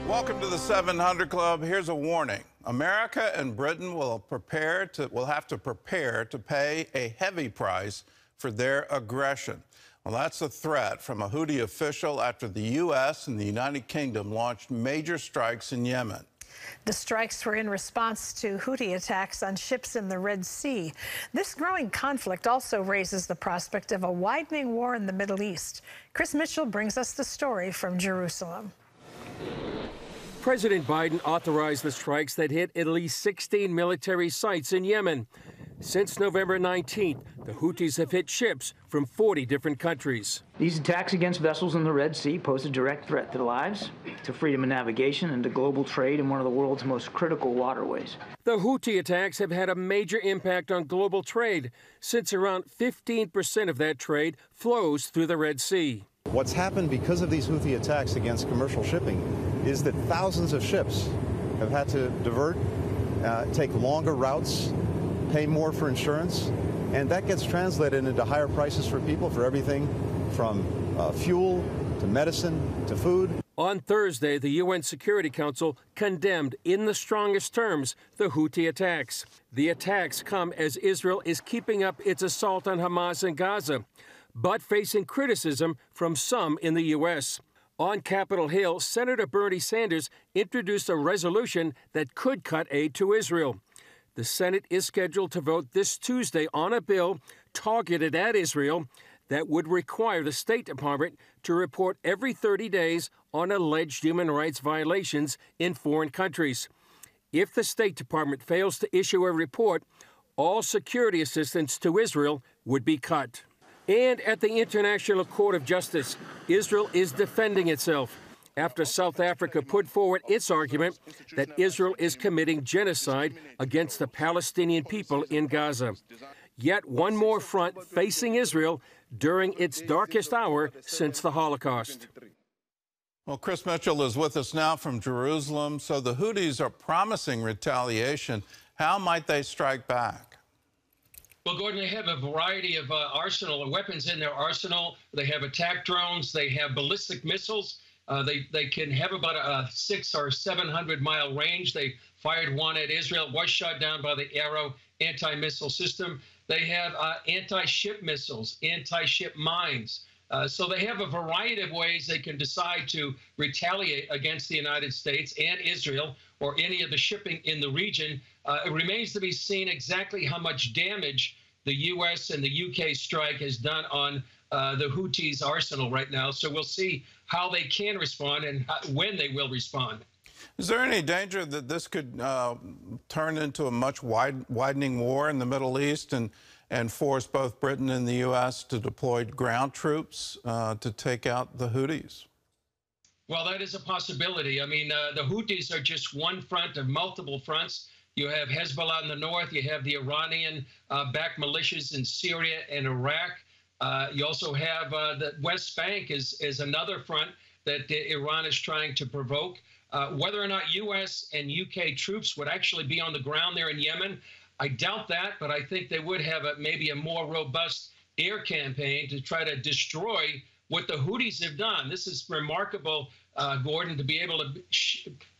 Welcome to the 700 Club. Here's a warning. America and Britain will have to prepare to pay a heavy price for their aggression. Well, that's a threat from a Houthi official after the U.S. and the United Kingdom launched major strikes in Yemen. The strikes were in response to Houthi attacks on ships in the Red Sea. This growing conflict also raises the prospect of a widening war in the Middle East. Chris Mitchell brings us the story from Jerusalem. President Biden authorized the strikes that hit at least 16 military sites in Yemen. Since November 19th, the Houthis have hit ships from 40 different countries. These attacks against vessels in the Red Sea pose a direct threat to lives, to freedom of navigation, and to global trade in one of the world's most critical waterways. The Houthi attacks have had a major impact on global trade, since around 15% of that trade flows through the Red Sea. What's happened because of these Houthi attacks against commercial shipping is that thousands of ships have had to divert, take longer routes, pay more for insurance, and that gets translated into higher prices for people for everything from fuel to medicine to food. On Thursday, the UN Security Council condemned in the strongest terms the Houthi attacks. The attacks come as Israel is keeping up its assault on Hamas in Gaza, but facing criticism from some in the U.S. On Capitol Hill, Senator Bernie Sanders introduced a resolution that could cut aid to Israel. The Senate is scheduled to vote this Tuesday on a bill targeted at Israel that would require the State Department to report every 30 days on alleged human rights violations in foreign countries. If the State Department fails to issue a report, all security assistance to Israel would be cut. And at the International Court of Justice, Israel is defending itself after South Africa put forward its argument that Israel is committing genocide against the Palestinian people in Gaza. Yet one more front facing Israel during its darkest hour since the Holocaust. Well, Chris Mitchell is with us now from Jerusalem. So the Houthis are promising retaliation. How might they strike back? Well, Gordon, they have a variety of arsenal of weapons in their arsenal. They have attack drones. They have ballistic missiles. They can have about a 600 or 700 mile range. They fired one at Israel, was shot down by the Arrow anti-missile system. They have anti-ship missiles, anti-ship mines. So they have a variety of ways they can decide to retaliate against the United States and Israel or any of the shipping in the region. It remains to be seen exactly how much damage the U.S. and the U.K. strike has done on the Houthis' arsenal right now. So we'll see how they can respond and when they will respond. Is there any danger that this could turn into a much widening war in the Middle East and force both Britain and the U.S. to deploy ground troops to take out the Houthis? Well, that is a possibility. I mean, the Houthis are just one front of multiple fronts. You have Hezbollah in the north. You have the Iranian-backed militias in Syria and Iraq. You also have the West Bank is another front that Iran is trying to provoke. Whether or not U.S. and U.K. troops would actually be on the ground there in Yemen, I doubt that, but I think they would have maybe a more robust air campaign to try to destroy what the Houthis have done. This is remarkable, Gordon, to be able to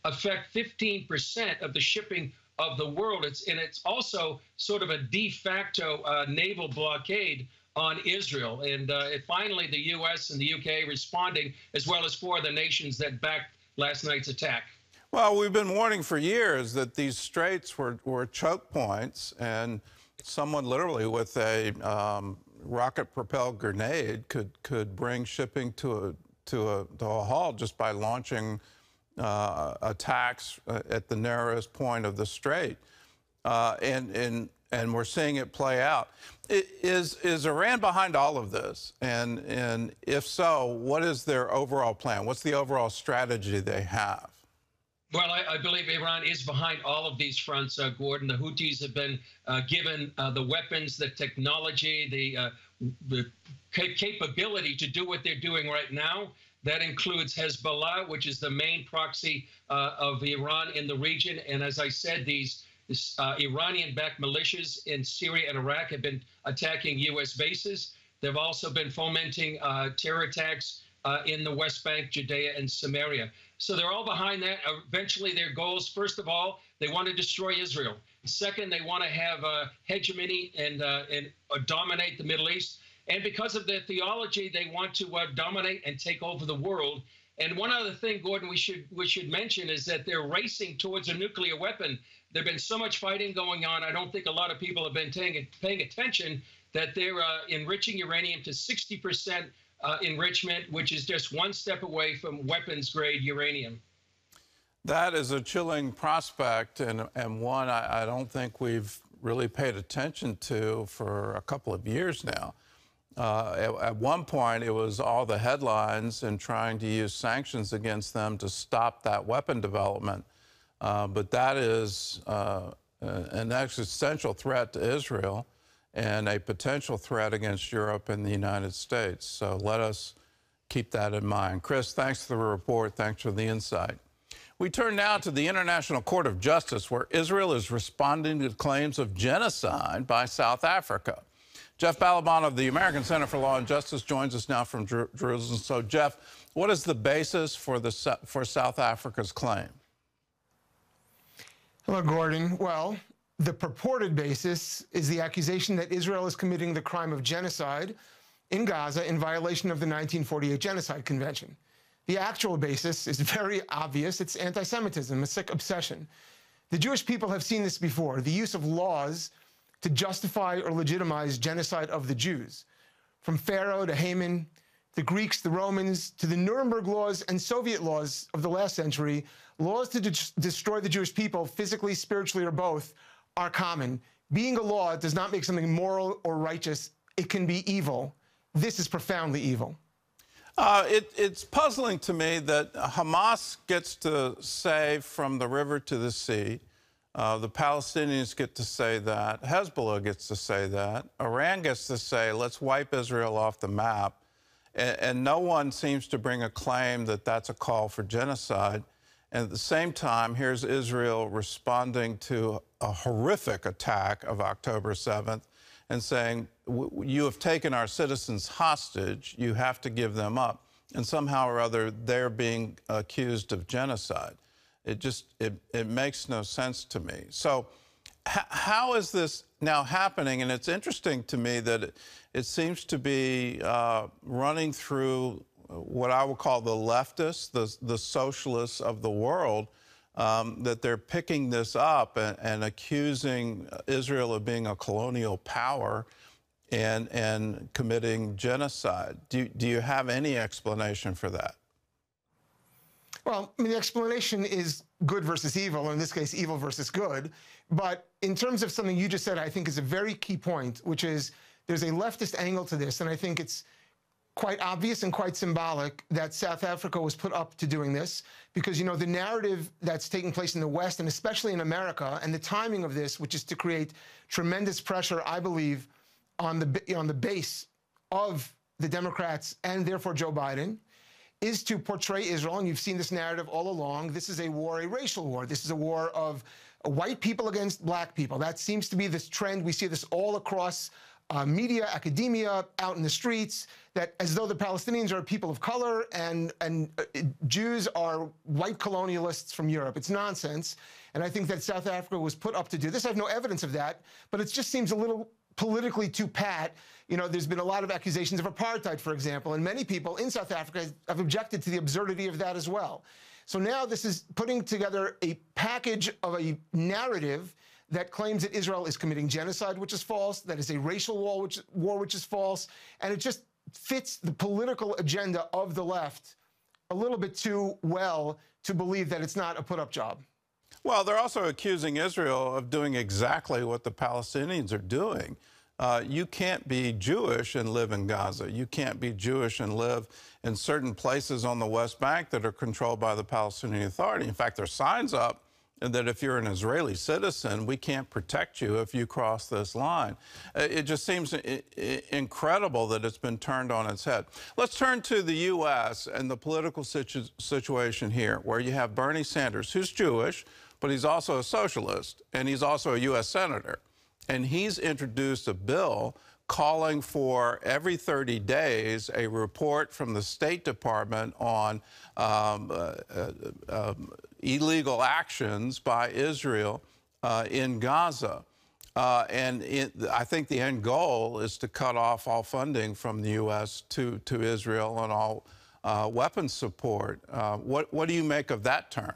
affect 15% of the shipping of the world. It's also sort of a de facto naval blockade on Israel. And finally, the U.S. and the U.K. responding, as well as four of the nations that backed last night's attack. Well, we've been warning for years that these straits were choke points, and someone literally with a rocket-propelled grenade could bring shipping to a halt just by launching attacks at the narrowest point of the strait, and we're seeing it play out. Is Iran behind all of this? And if so, what is their overall plan? What's the overall strategy they have? Well, I believe Iran is behind all of these fronts, Gordon. The Houthis have been given the weapons, the technology, the capability to do what they're doing right now. That includes Hezbollah, which is the main proxy of Iran in the region. And as I said, these Iranian-backed militias in Syria and Iraq have been attacking U.S. bases. They've also been fomenting terror attacks in the West Bank, Judea, and Samaria. So they're all behind that. Eventually, their goals, first of all, they want to destroy Israel. Second, they want to have hegemony and dominate the Middle East. And because of their theology, they want to dominate and take over the world. And one other thing, Gordon, we should mention is that they're racing towards a nuclear weapon. There's been so much fighting going on. I don't think a lot of people have been paying attention that they're enriching uranium to 60% enrichment, which is just one step away from weapons-grade uranium. That is a chilling prospect, and one I don't think we've really paid attention to for a couple of years now. At one point, it was all the headlines and trying to use sanctions against them to stop that weapon development. But that is an existential threat to Israel and a potential threat against Europe and the United States. So let us keep that in mind. Chris, thanks for the report. Thanks for the insight. We turn now to the International Court of Justice, where Israel is responding to claims of genocide by South Africa. Jeff Balaban of the American Center for Law and Justice joins us now from Jerusalem. So, Jeff, what is the basis for South Africa's claim? Hello, Gordon. Well, the purported basis is the accusation that Israel is committing the crime of genocide in Gaza in violation of the 1948 Genocide Convention. The actual basis is very obvious. It's anti-Semitism, a sick obsession. The Jewish people have seen this before, the use of laws to justify or legitimize genocide of the Jews. From Pharaoh to Haman, the Greeks, the Romans, to the Nuremberg laws and Soviet laws of the last century, laws to destroy the Jewish people, physically, spiritually, or both, are common. Being a law does not make something moral or righteous. It can be evil. This is profoundly evil. It's puzzling to me that Hamas gets to say from the river to the sea. The Palestinians get to say that. Hezbollah gets to say that. Iran gets to say, let's wipe Israel off the map. And no one seems to bring a claim that that's a call for genocide. And at the same time, here's Israel responding to a horrific attack of October 7th and saying, you have taken our citizens hostage, you have to give them up. And somehow or other, they're being accused of genocide. It makes no sense to me. So how is this now happening? And it's interesting to me that it seems to be running through what I would call the leftists, the socialists of the world, that they're picking this up and accusing Israel of being a colonial power and committing genocide. Do you have any explanation for that? Well, I mean, the explanation is good versus evil, in this case, evil versus good. But in terms of something you just said, I think is a very key point, which is there's a leftist angle to this, and I think it's quite obvious and quite symbolic that South Africa was put up to doing this because, you know, the narrative that's taking place in the West, and especially in America, and the timing of this, which is to create tremendous pressure, I believe, on the base of the Democrats and therefore Joe Biden, is to portray Israel, and you've seen this narrative all along, this is a war, a racial war. This is a war of white people against black people. That seems to be this trend. We see this all across media, academia, out in the streets, that as though the Palestinians are people of color and Jews are white colonialists from Europe. It's nonsense. And I think that South Africa was put up to do this. I have no evidence of that, but it just seems a little politically too pat. You know, there's been a lot of accusations of apartheid, for example, and many people in South Africa have objected to the absurdity of that as well. So now this is putting together a package of a narrative that claims that Israel is committing genocide, which is false, that is a racial war, which is false, and it just fits the political agenda of the left a little bit too well to believe that it's not a put-up job. Well, they're also accusing Israel of doing exactly what the Palestinians are doing. You can't be Jewish and live in Gaza. You can't be Jewish and live in certain places on the West Bank that are controlled by the Palestinian Authority. In fact, there's signs up that if you're an Israeli citizen, we can't protect you if you cross this line. It just seems incredible that it's been turned on its head. Let's turn to the U.S. and the political situation here, where you have Bernie Sanders, who's Jewish, but he's also a socialist, and he's also a U.S. senator. And he's introduced a bill calling for every 30 days a report from the State Department on illegal actions by Israel in Gaza. I think the end goal is to cut off all funding from the U.S. to Israel and all weapons support. What do you make of that turn?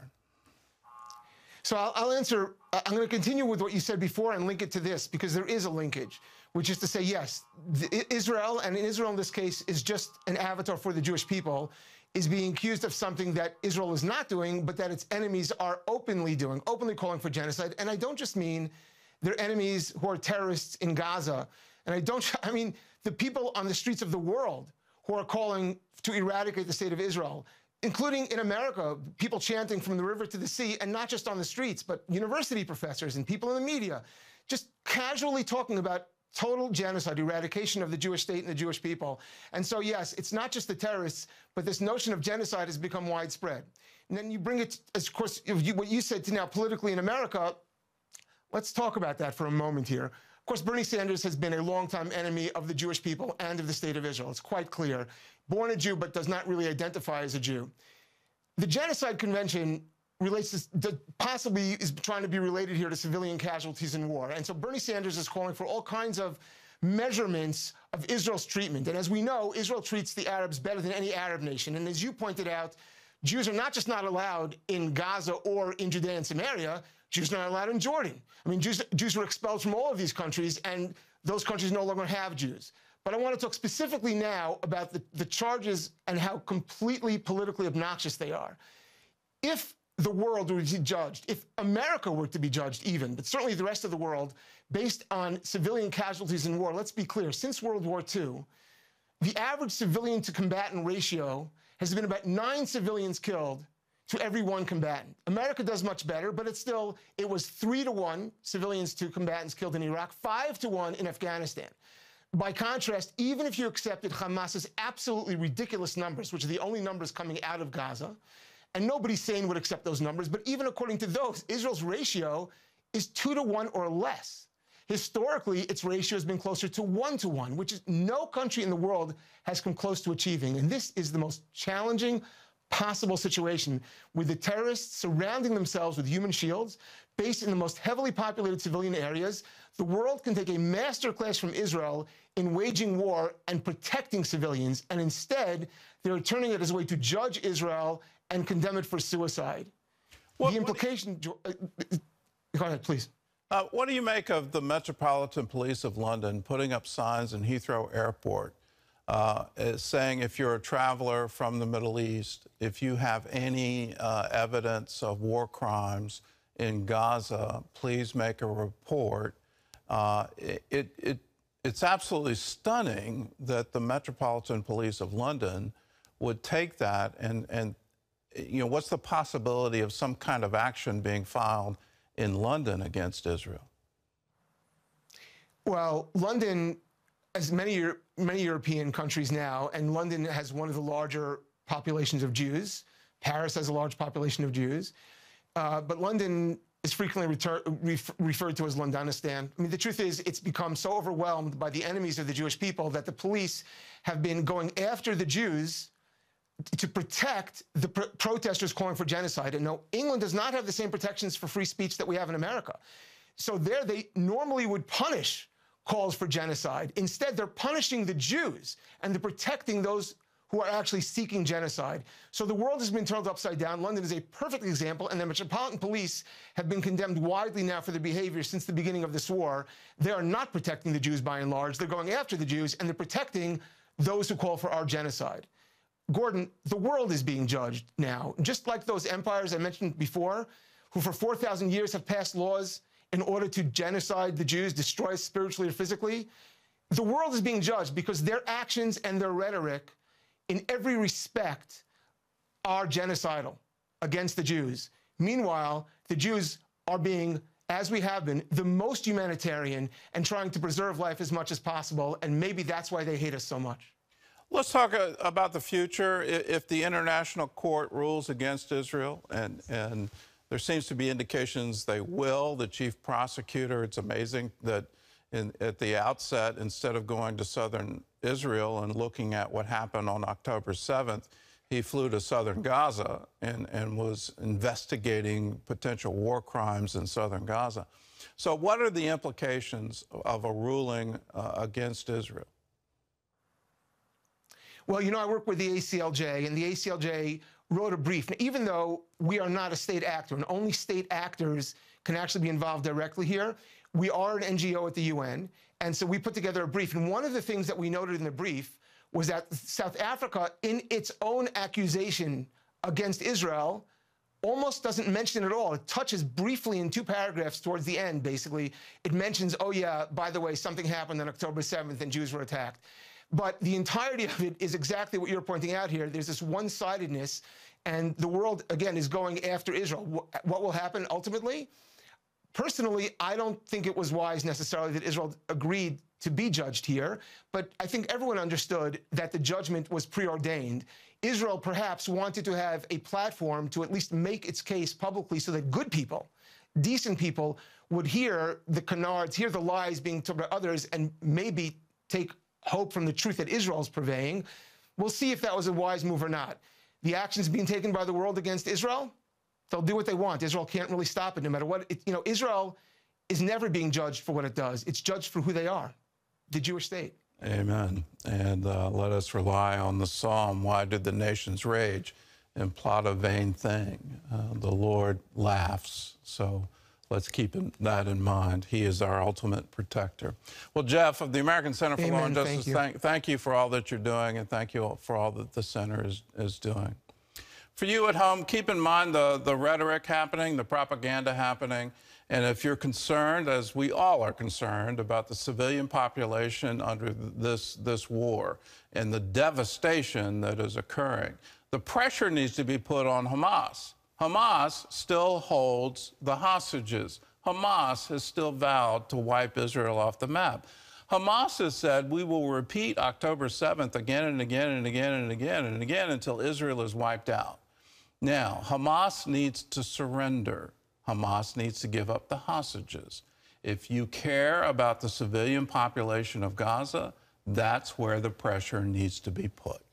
So I'll answer. I'm going to continue with what you said before and link it to this, because there is a linkage, which is to say, yes, Israel, and Israel in this case is just an avatar for the Jewish people, is being accused of something that Israel is not doing, but that its enemies are openly doing, openly calling for genocide. And I don't just mean they're enemies who are terrorists in Gaza. And I mean the people on the streets of the world who are calling to eradicate the state of Israel, including in America, people chanting from the river to the sea, and not just on the streets, but university professors and people in the media, just casually talking about total genocide, eradication of the Jewish state and the Jewish people. And so, yes, it's not just the terrorists, but this notion of genocide has become widespread. And then you bring it, of course, what you said to now politically in America. Let's talk about that for a moment here. Of course, Bernie Sanders has been a longtime enemy of the Jewish people and of the state of Israel. It's quite clear. Born a Jew, but does not really identify as a Jew. The Genocide Convention relates to, possibly is trying to be related here to civilian casualties in war. And so Bernie Sanders is calling for all kinds of measurements of Israel's treatment. And as we know, Israel treats the Arabs better than any Arab nation. And as you pointed out, Jews are not just not allowed in Gaza or in Judea and Samaria, Jews are not allowed in Jordan. I mean, Jews were expelled from all of these countries, and those countries no longer have Jews. But I want to talk specifically now about the charges and how completely politically obnoxious they are. If the world were to be judged, if America were to be judged even, but certainly the rest of the world, based on civilian casualties in war, let's be clear, since World War II, the average civilian to combatant ratio has been about 9 civilians killed to every 1 combatant. America does much better, but it was 3-to-1 civilians to combatants killed in Iraq, 5-to-1 in Afghanistan. By contrast, even if you accepted Hamas's absolutely ridiculous numbers, which are the only numbers coming out of Gaza, and nobody sane would accept those numbers, but even according to those, Israel's ratio is 2-to-1 or less. Historically, its ratio has been closer to 1-to-1, which is no country in the world has come close to achieving. And this is the most challenging possible situation, with the terrorists surrounding themselves with human shields, based in the most heavily populated civilian areas. The world can take a masterclass from Israel in waging war and protecting civilians, and instead, they're turning it as a way to judge Israel and condemn it for suicide. The implication... Go ahead, please. What do you make of the Metropolitan Police of London putting up signs in Heathrow Airport saying if you're a traveler from the Middle East, if you have any evidence of war crimes in Gaza, please make a report? It's absolutely stunning that the Metropolitan Police of London would take that and you know, what's the possibility of some kind of action being filed in London against Israel? Well, London, as many European countries now, and London has one of the larger populations of Jews. Paris has a large population of Jews. But London is frequently referred to as Londonistan. I mean, the truth is, it's become so overwhelmed by the enemies of the Jewish people that the police have been going after the Jews to protect the protesters calling for genocide. And no, England does not have the same protections for free speech that we have in America. So there they normally would punish calls for genocide. Instead, they're punishing the Jews, and they're protecting those who are actually seeking genocide. So the world has been turned upside down. London is a perfect example, and the Metropolitan Police have been condemned widely now for their behavior since the beginning of this war. They are not protecting the Jews by and large. They're going after the Jews, and they're protecting those who call for our genocide. Gordon, the world is being judged now, just like those empires I mentioned before, who for 4,000 years have passed laws in order to genocide the Jews, destroy us spiritually or physically. The world is being judged because their actions and their rhetoric, in every respect, are genocidal against the Jews. Meanwhile, the Jews are being, as we have been, the most humanitarian and trying to preserve life as much as possible, and maybe that's why they hate us so much. Let's talk about the future. If the International Court rules against Israel, and there seems to be indications they will, the chief prosecutor, it's amazing that at the outset, instead of going to southern Israel and looking at what happened on October 7th, he flew to southern Gaza and was investigating potential war crimes in southern Gaza. So what are the implications of a ruling against Israel? Well, you know, I work with the ACLJ, and the ACLJ wrote a brief. Now, even though we are not a state actor, and only state actors can actually be involved directly here, we are an NGO at the UN, and so we put together a brief. And one of the things that we noted in the brief was that South Africa, in its own accusation against Israel, almost doesn't mention it at all. It touches briefly in 2 paragraphs towards the end, basically. It mentions, oh yeah, by the way, something happened on October 7th and Jews were attacked. But the entirety of it is exactly what you're pointing out here. There's this one-sidedness, and the world, again, is going after Israel. What will happen ultimately? Personally, I don't think it was wise necessarily that Israel agreed to be judged here, but I think everyone understood that the judgment was preordained. Israel perhaps wanted to have a platform to at least make its case publicly so that good people, decent people, would hear the canards, hear the lies being told by others, and maybe take hope from the truth that Israel is purveying. We'll see if that was a wise move or not. The actions being taken by the world against Israel, they'll do what they want. Israel can't really stop it no matter what. Israel is never being judged for what it does. It's judged for who they are, the Jewish state. Amen. And let us rely on the psalm, why did the nations rage and plot a vain thing? The Lord laughs. So let's keep that in mind. He is our ultimate protector. Well, Jeff of the American Center for Law and Justice, thank you for all that you're doing, and thank you for all that the center is doing. For you at home, keep in mind the rhetoric happening, the propaganda happening, and if you're concerned, as we all are concerned, about the civilian population under this war and the devastation that is occurring, the pressure needs to be put on Hamas. Hamas still holds the hostages. Hamas has still vowed to wipe Israel off the map. Hamas has said, we will repeat October 7th again and again and again and again and again until Israel is wiped out. Now, Hamas needs to surrender. Hamas needs to give up the hostages. If you care about the civilian population of Gaza, that's where the pressure needs to be put.